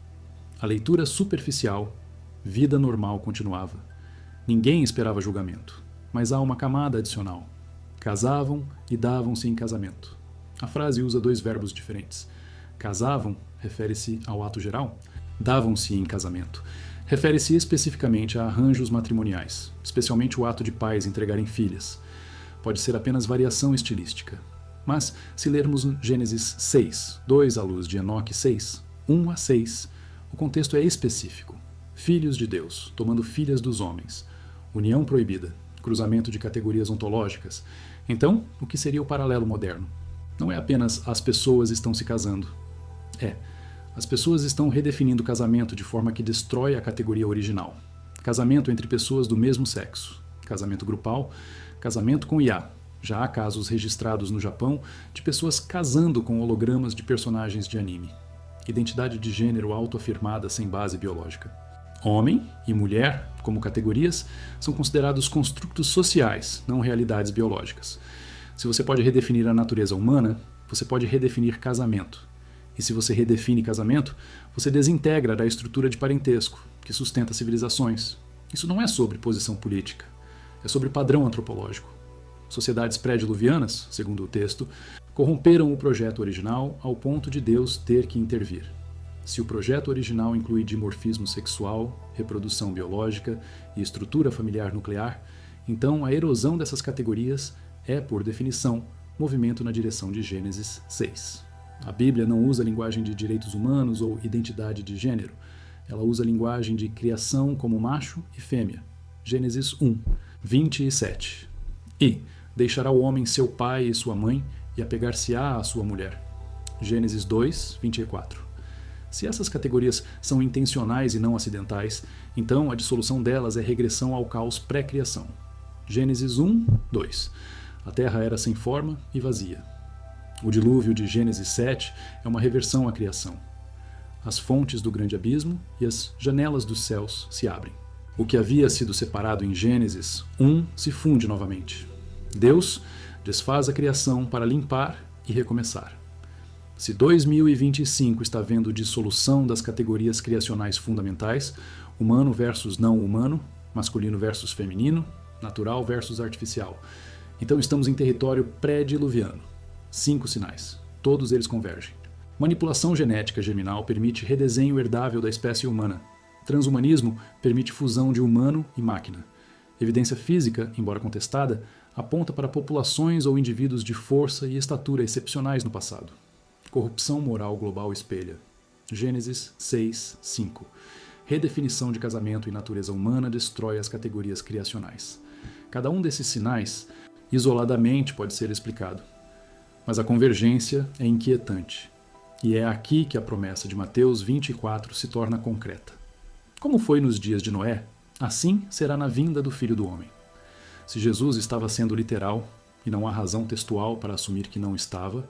Speaker 1: A leitura superficial, vida normal continuava. Ninguém esperava julgamento, mas há uma camada adicional. Casavam e davam-se em casamento. A frase usa dois verbos diferentes. Casavam refere-se ao ato geral. Davam-se em casamento refere-se especificamente a arranjos matrimoniais, especialmente o ato de pais entregarem filhas. Pode ser apenas variação estilística. Mas, se lermos Gênesis 6, 2 à luz de Enoque 6, 1 a 6, o contexto é específico. Filhos de Deus, tomando filhas dos homens. União proibida, cruzamento de categorias ontológicas. Então, o que seria o paralelo moderno? Não é apenas as pessoas estão se casando. As pessoas estão redefinindo o casamento de forma que destrói a categoria original. Casamento entre pessoas do mesmo sexo. Casamento grupal, casamento com IA. Já há casos registrados no Japão de pessoas casando com hologramas de personagens de anime. Identidade de gênero autoafirmada sem base biológica. Homem e mulher, como categorias, são considerados construtos sociais, não realidades biológicas. Se você pode redefinir a natureza humana, você pode redefinir casamento. E se você redefine casamento, você desintegra da estrutura de parentesco, que sustenta civilizações. Isso não é sobre posição política, é sobre padrão antropológico. Sociedades pré-diluvianas, segundo o texto, corromperam o projeto original ao ponto de Deus ter que intervir. Se o projeto original inclui dimorfismo sexual, reprodução biológica e estrutura familiar nuclear, então a erosão dessas categorias é, por definição, movimento na direção de Gênesis 6. A Bíblia não usa a linguagem de direitos humanos ou identidade de gênero. Ela usa a linguagem de criação como macho e fêmea. Gênesis 1, 27. E deixará o homem seu pai e sua mãe e apegar-se-á à sua mulher. Gênesis 2, 24. Se essas categorias são intencionais e não acidentais, então a dissolução delas é regressão ao caos pré-criação. Gênesis 1, 2. A terra era sem forma e vazia. O dilúvio de Gênesis 7 é uma reversão à criação. As fontes do grande abismo e as janelas dos céus se abrem. O que havia sido separado em Gênesis 1 se funde novamente. Deus desfaz a criação para limpar e recomeçar. Se 2025 está vendo dissolução das categorias criacionais fundamentais, humano versus não humano, masculino versus feminino, natural versus artificial, então estamos em território pré-diluviano. 5 sinais. Todos eles convergem. Manipulação genética germinal permite redesenho herdável da espécie humana. Transhumanismo permite fusão de humano e máquina. Evidência física, embora contestada, aponta para populações ou indivíduos de força e estatura excepcionais no passado. Corrupção moral global espelha. Gênesis 6, 5. Redefinição de casamento e natureza humana destrói as categorias criacionais. Cada um desses sinais, isoladamente, pode ser explicado. Mas a convergência é inquietante. E é aqui que a promessa de Mateus 24 se torna concreta. Como foi nos dias de Noé, assim será na vinda do Filho do Homem. Se Jesus estava sendo literal, e não há razão textual para assumir que não estava,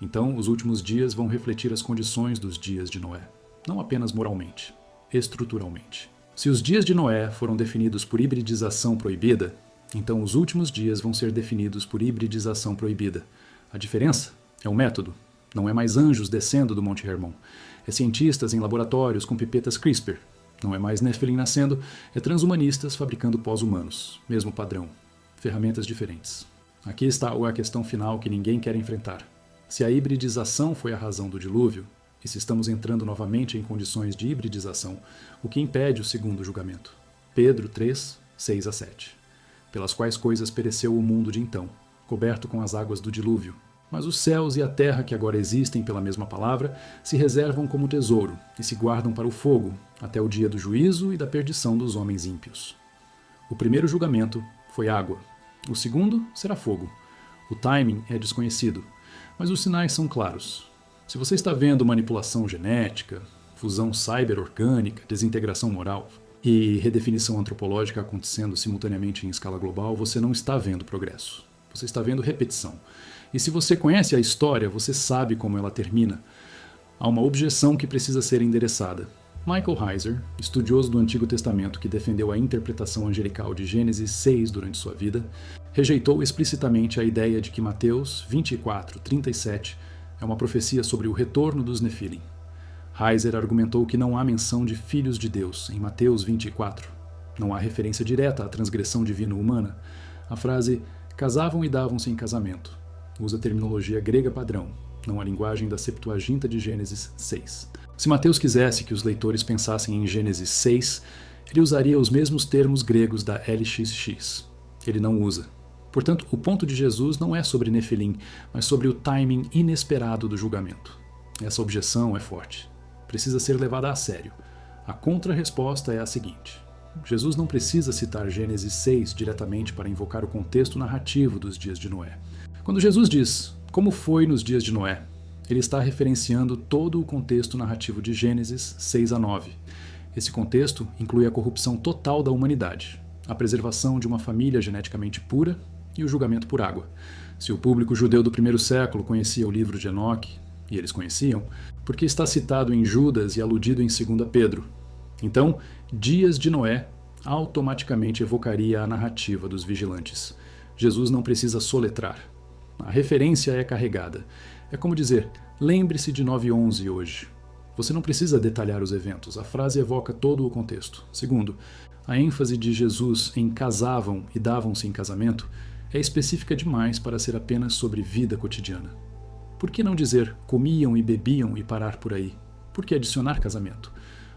Speaker 1: então os últimos dias vão refletir as condições dos dias de Noé, não apenas moralmente, estruturalmente. Se os dias de Noé foram definidos por hibridização proibida, então os últimos dias vão ser definidos por hibridização proibida. A diferença é o método. Não é mais anjos descendo do Monte Hermon. É cientistas em laboratórios com pipetas CRISPR. Não é mais Nephilim nascendo. É transhumanistas fabricando pós-humanos. Mesmo padrão. Ferramentas diferentes. Aqui está a questão final que ninguém quer enfrentar. Se a hibridização foi a razão do dilúvio, e se estamos entrando novamente em condições de hibridização, o que impede o segundo julgamento? Pedro 3, 6 a 7. Pelas quais coisas pereceu o mundo de então, coberto com as águas do dilúvio. Mas os céus e a terra que agora existem pela mesma palavra se reservam como tesouro e se guardam para o fogo, até o dia do juízo e da perdição dos homens ímpios. O primeiro julgamento foi água. O segundo será fogo. O timing é desconhecido, mas os sinais são claros. Se você está vendo manipulação genética, fusão cyber-orgânica, desintegração moral e redefinição antropológica acontecendo simultaneamente em escala global, você não está vendo progresso. Você está vendo repetição. E se você conhece a história, você sabe como ela termina. Há uma objeção que precisa ser endereçada. Michael Heiser, estudioso do Antigo Testamento que defendeu a interpretação angelical de Gênesis 6 durante sua vida, rejeitou explicitamente a ideia de que Mateus 24, 37 é uma profecia sobre o retorno dos Nefilim. Heiser argumentou que não há menção de filhos de Deus em Mateus 24. Não há referência direta à transgressão divino-humana. A frase casavam e davam-se em casamento usa a terminologia grega padrão, não a linguagem da Septuaginta de Gênesis 6. Se Mateus quisesse que os leitores pensassem em Gênesis 6, ele usaria os mesmos termos gregos da LXX. Ele não usa. Portanto, o ponto de Jesus não é sobre Nefilim, mas sobre o timing inesperado do julgamento. Essa objeção é forte. Precisa ser levada a sério. A contra-resposta é a seguinte. Jesus não precisa citar Gênesis 6 diretamente para invocar o contexto narrativo dos dias de Noé. Quando Jesus diz, como foi nos dias de Noé, ele está referenciando todo o contexto narrativo de Gênesis 6 a 9. Esse contexto inclui a corrupção total da humanidade, a preservação de uma família geneticamente pura e o julgamento por água. Se o público judeu do primeiro século conhecia o livro de Enoque, e eles conheciam, porque está citado em Judas e aludido em 2 Pedro. Então, dias de Noé automaticamente evocaria a narrativa dos vigilantes. Jesus não precisa soletrar. A referência é carregada. É como dizer, lembre-se de 9/11 hoje. Você não precisa detalhar os eventos, a frase evoca todo o contexto. Segundo, a ênfase de Jesus em casavam e davam-se em casamento é específica demais para ser apenas sobre vida cotidiana. Por que não dizer comiam e bebiam e parar por aí? Por que adicionar casamento?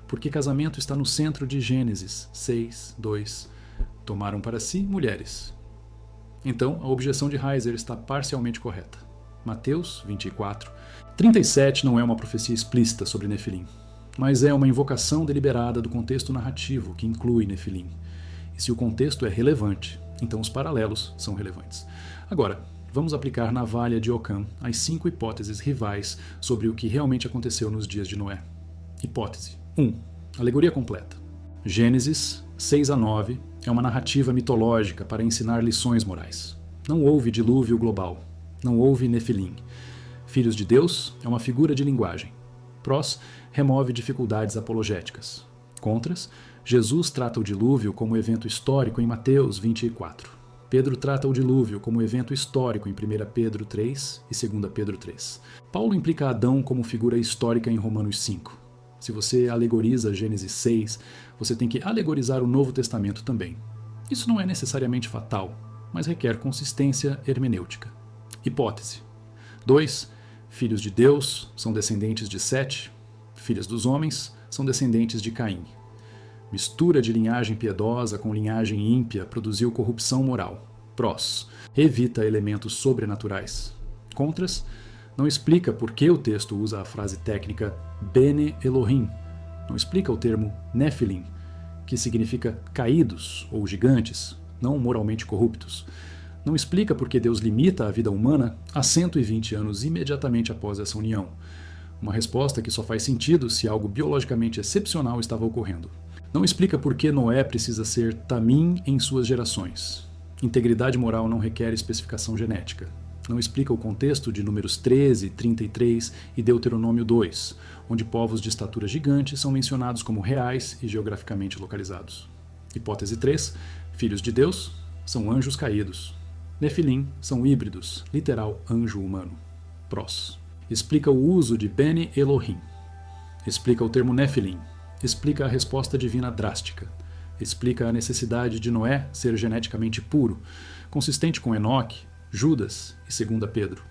Speaker 1: Porque casamento está no centro de Gênesis 6, 2. Tomaram para si mulheres. Então, a objeção de Heiser está parcialmente correta. Mateus 24. 37 não é uma profecia explícita sobre Nefilim, mas é uma invocação deliberada do contexto narrativo que inclui Nefilim. E se o contexto é relevante, então os paralelos são relevantes. Agora, vamos aplicar na valha de Ockham as 5 hipóteses rivais sobre o que realmente aconteceu nos dias de Noé. Hipótese 1. Alegoria completa. Gênesis 6 a 9 é uma narrativa mitológica para ensinar lições morais. Não houve dilúvio global. Não houve Nefilim. Filhos de Deus é uma figura de linguagem. Prós remove dificuldades apologéticas. Contras, Jesus trata o dilúvio como evento histórico em Mateus 24. Pedro trata o dilúvio como evento histórico em 1 Pedro 3 e 2 Pedro 3. Paulo implica Adão como figura histórica em Romanos 5. Se você alegoriza Gênesis 6, você tem que alegorizar o Novo Testamento também. Isso não é necessariamente fatal, mas requer consistência hermenêutica. Hipótese 2. Filhos de Deus são descendentes de Sete. Filhos dos homens são descendentes de Caim. Mistura de linhagem piedosa com linhagem ímpia produziu corrupção moral. Prós. Evita elementos sobrenaturais. Contras. Não explica por que o texto usa a frase técnica Bene Elohim. Não explica o termo Nephilim, que significa caídos ou gigantes, não moralmente corruptos. Não explica por que Deus limita a vida humana a 120 anos imediatamente após essa união. Uma resposta que só faz sentido se algo biologicamente excepcional estava ocorrendo. Não explica por que Noé precisa ser Tamim em suas gerações. Integridade moral não requer especificação genética. Não explica o contexto de Números 13, 33 e Deuteronômio 2, onde povos de estatura gigante são mencionados como reais e geograficamente localizados. Hipótese 3. Filhos de Deus são anjos caídos. Nefilim são híbridos, literal anjo humano. Prós. Explica o uso de Bene Elohim. Explica o termo Nefilim. Explica a resposta divina drástica. Explica a necessidade de Noé ser geneticamente puro, consistente com Enoque, Judas e 2 Pedro.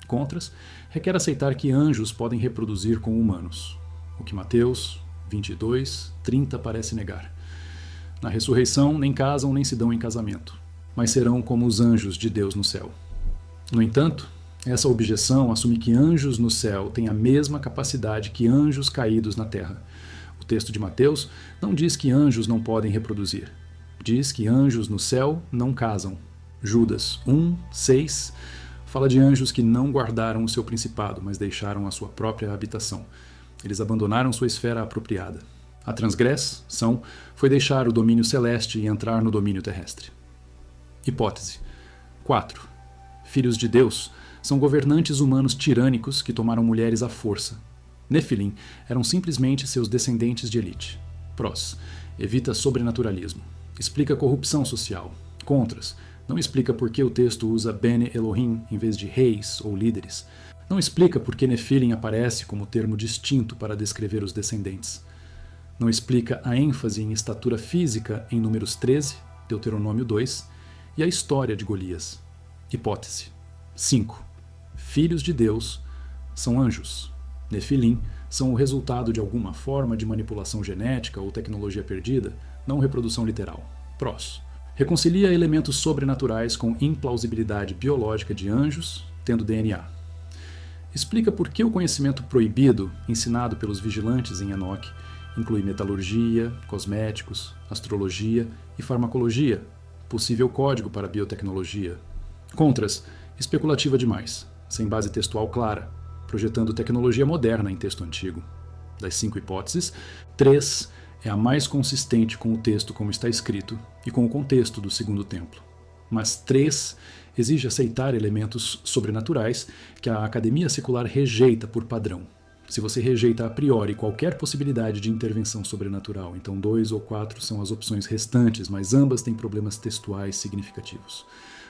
Speaker 1: Contras, requer aceitar que anjos podem reproduzir com humanos, o que Mateus 22, 30 parece negar. Na ressurreição, nem casam nem se dão em casamento, mas serão como os anjos de Deus no céu. No entanto, essa objeção assume que anjos no céu têm a mesma capacidade que anjos caídos na terra. O texto de Mateus não diz que anjos não podem reproduzir. Diz que anjos no céu não casam. Judas 1, 6 fala de anjos que não guardaram o seu principado, mas deixaram a sua própria habitação. Eles abandonaram sua esfera apropriada. A transgressão foi deixar o domínio celeste e entrar no domínio terrestre. Hipótese 4. Filhos de Deus são governantes humanos tirânicos que tomaram mulheres à força. Nefilim eram simplesmente seus descendentes de elite. Prós. Evita sobrenaturalismo. Explica corrupção social. Contras. Não explica por que o texto usa Bene Elohim em vez de reis ou líderes. Não explica por que Nefilim aparece como termo distinto para descrever os descendentes. Não explica a ênfase em estatura física em Números 13, Deuteronômio 2 e a história de Golias. Hipótese 5. Filhos de Deus são anjos. Nefilim são o resultado de alguma forma de manipulação genética ou tecnologia perdida, não reprodução literal. Prós. Reconcilia elementos sobrenaturais com implausibilidade biológica de anjos, tendo DNA. Explica por que o conhecimento proibido, ensinado pelos vigilantes em Enoque, inclui metalurgia, cosméticos, astrologia e farmacologia, possível código para biotecnologia. Contras. Especulativa demais, sem base textual clara, projetando tecnologia moderna em texto antigo. Das 5 hipóteses, 3 é a mais consistente com o texto como está escrito e com o contexto do Segundo Templo. Mas 3 exige aceitar elementos sobrenaturais que a academia secular rejeita por padrão. Se você rejeita a priori qualquer possibilidade de intervenção sobrenatural, então 2 ou 4 são as opções restantes, mas ambas têm problemas textuais significativos.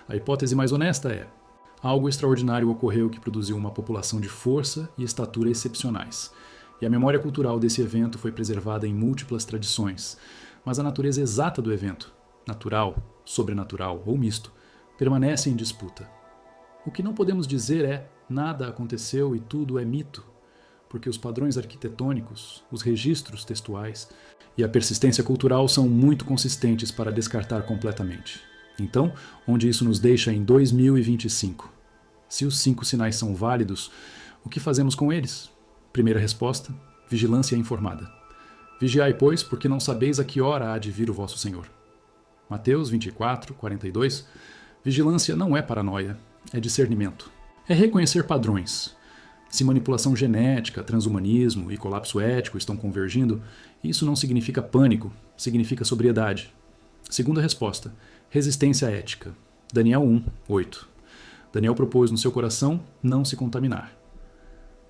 Speaker 1: A hipótese mais honesta é: algo extraordinário ocorreu que produziu uma população de força e estatura excepcionais. E a memória cultural desse evento foi preservada em múltiplas tradições. Mas a natureza exata do evento, natural, sobrenatural ou misto, permanece em disputa. O que não podemos dizer é nada aconteceu e tudo é mito, porque os padrões arquitetônicos, os registros textuais e a persistência cultural são muito consistentes para descartar completamente. Então, onde isso nos deixa em 2025? Se os 5 sinais são válidos, o que fazemos com eles? Primeira resposta: vigilância informada. Vigiai, pois, porque não sabeis a que hora há de vir o vosso Senhor. Mateus 24, 42. Vigilância não é paranoia, é discernimento. É reconhecer padrões. Se manipulação genética, transhumanismo e colapso ético estão convergindo, isso não significa pânico, significa sobriedade. Segunda resposta: resistência ética. Daniel 1, 8. Daniel propôs no seu coração não se contaminar.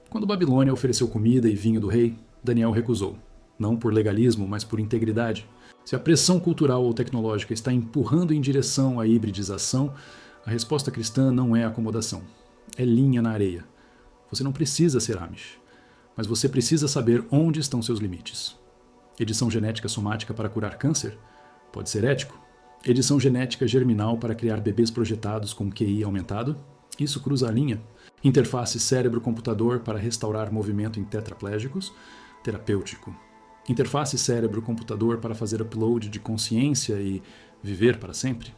Speaker 1: Quando Babilônia ofereceu comida e vinho do rei, Daniel recusou. Não por legalismo, mas por integridade. Se a pressão cultural ou tecnológica está empurrando em direção à hibridização, a resposta cristã não é acomodação. É linha na areia. Você não precisa ser Amish, mas você precisa saber onde estão seus limites. Edição genética somática para curar câncer? Pode ser ético. Edição genética germinal para criar bebês projetados com QI aumentado? Isso cruza a linha. Interface cérebro-computador para restaurar movimento em tetraplégicos? Terapêutico. Interface cérebro-computador para fazer upload de consciência e viver para sempre?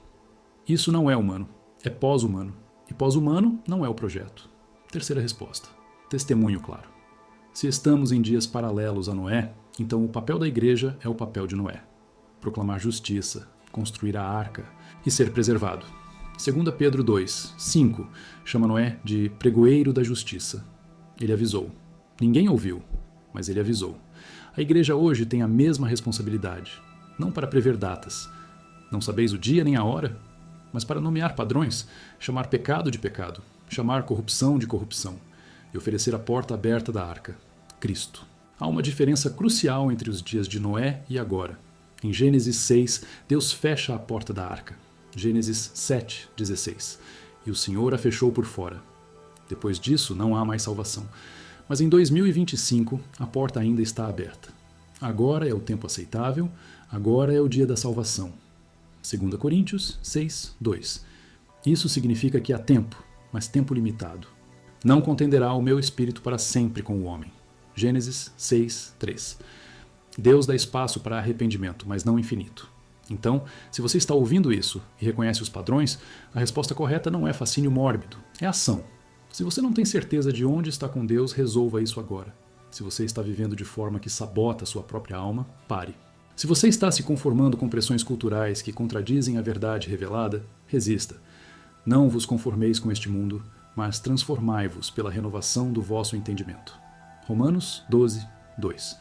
Speaker 1: Isso não é humano, é pós-humano. E pós-humano não é o projeto. Terceira resposta: testemunho claro. Se estamos em dias paralelos a Noé, então o papel da igreja é o papel de Noé. Proclamar justiça, construir a arca e ser preservado. 2 Pedro 2, 5 chama Noé de pregoeiro da justiça. Ele avisou. Ninguém ouviu, mas ele avisou. A igreja hoje tem a mesma responsabilidade, não para prever datas. Não sabeis o dia nem a hora, mas para nomear padrões, chamar pecado de pecado, chamar corrupção de corrupção e oferecer a porta aberta da arca, Cristo. Há uma diferença crucial entre os dias de Noé e agora. Em Gênesis 6, Deus fecha a porta da arca. Gênesis 7, 16. E o Senhor a fechou por fora. Depois disso, não há mais salvação. Mas em 2025, a porta ainda está aberta. Agora é o tempo aceitável, agora é o dia da salvação. 2 Coríntios 6, 2. Isso significa que há tempo, mas tempo limitado. Não contenderá o meu espírito para sempre com o homem. Gênesis 6, 3. Deus dá espaço para arrependimento, mas não infinito. Então, se você está ouvindo isso e reconhece os padrões, a resposta correta não é fascínio mórbido, é ação. Se você não tem certeza de onde está com Deus, resolva isso agora. Se você está vivendo de forma que sabota a sua própria alma, pare. Se você está se conformando com pressões culturais que contradizem a verdade revelada, resista. Não vos conformeis com este mundo, mas transformai-vos pela renovação do vosso entendimento. Romanos 12, 2.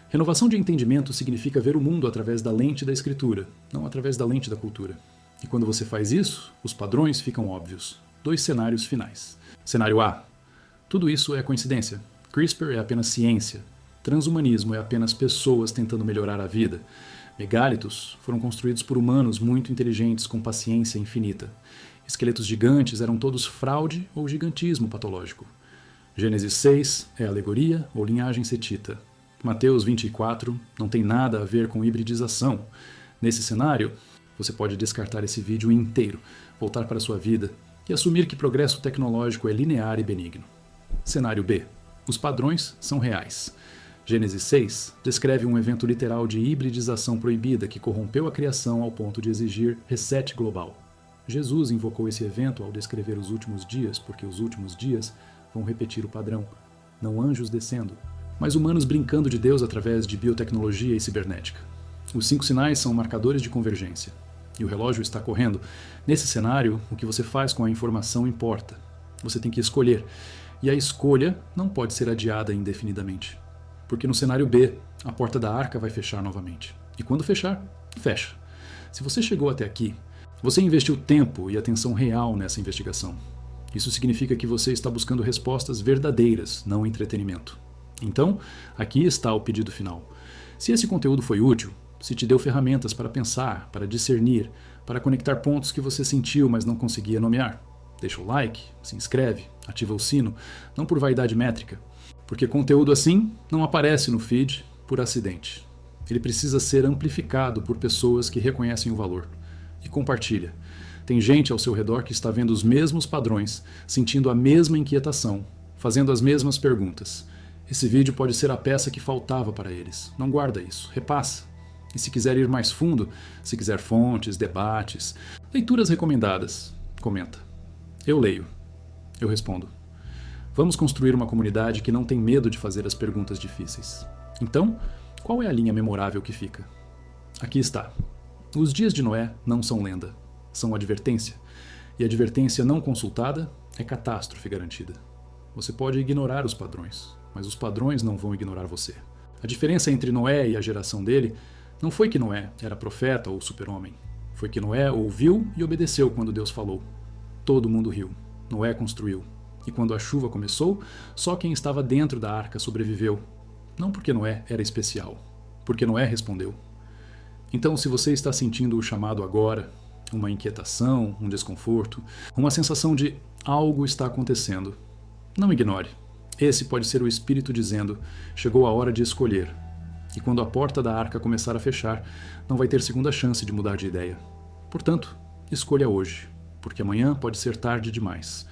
Speaker 1: Renovação de entendimento significa ver o mundo através da lente da Escritura, não através da lente da cultura. E quando você faz isso, os padrões ficam óbvios. 2 cenários finais. Cenário A. Tudo isso é coincidência. CRISPR é apenas ciência. Transhumanismo é apenas pessoas tentando melhorar a vida. Megálitos foram construídos por humanos muito inteligentes com paciência infinita. Esqueletos gigantes eram todos fraude ou gigantismo patológico. Gênesis 6 é alegoria ou linhagem setita. Mateus 24 não tem nada a ver com hibridização. Nesse cenário, você pode descartar esse vídeo inteiro, voltar para a sua vida e assumir que progresso tecnológico é linear e benigno. Cenário B. Os padrões são reais. Gênesis 6 descreve um evento literal de hibridização proibida que corrompeu a criação ao ponto de exigir reset global. Jesus invocou esse evento ao descrever os últimos dias, porque os últimos dias vão repetir o padrão. Não anjos descendo, mas humanos brincando de Deus através de biotecnologia e cibernética. Os 5 sinais são marcadores de convergência. E o relógio está correndo. Nesse cenário, o que você faz com a informação importa. Você tem que escolher. E a escolha não pode ser adiada indefinidamente. Porque no cenário B, a porta da arca vai fechar novamente. E quando fechar, fecha. Se você chegou até aqui, você investiu tempo e atenção real nessa investigação. Isso significa que você está buscando respostas verdadeiras, não entretenimento. Então, aqui está o pedido final. Se esse conteúdo foi útil, se te deu ferramentas para pensar, para discernir, para conectar pontos que você sentiu, mas não conseguia nomear, deixa o like, se inscreve, ativa o sino, não por vaidade métrica, porque conteúdo assim não aparece no feed por acidente. Ele precisa ser amplificado por pessoas que reconhecem o valor. E compartilha. Tem gente ao seu redor que está vendo os mesmos padrões, sentindo a mesma inquietação, fazendo as mesmas perguntas. Esse vídeo pode ser a peça que faltava para eles. Não guarda isso, repassa. E se quiser ir mais fundo, se quiser fontes, debates, leituras recomendadas, comenta. Eu leio. Eu respondo. Vamos construir uma comunidade que não tem medo de fazer as perguntas difíceis. Então, qual é a linha memorável que fica? Aqui está. Os dias de Noé não são lenda, são advertência. E advertência não consultada é catástrofe garantida. Você pode ignorar os padrões, mas os padrões não vão ignorar você. A diferença entre Noé e a geração dele não foi que Noé era profeta ou super-homem. Foi que Noé ouviu e obedeceu quando Deus falou. Todo mundo riu. Noé construiu. E quando a chuva começou, só quem estava dentro da arca sobreviveu. Não porque Noé era especial, porque Noé respondeu. Então, se você está sentindo o chamado agora, uma inquietação, um desconforto, uma sensação de algo está acontecendo, não ignore. Esse pode ser o Espírito dizendo, chegou a hora de escolher. E quando a porta da arca começar a fechar, não vai ter segunda chance de mudar de ideia. Portanto, escolha hoje, porque amanhã pode ser tarde demais.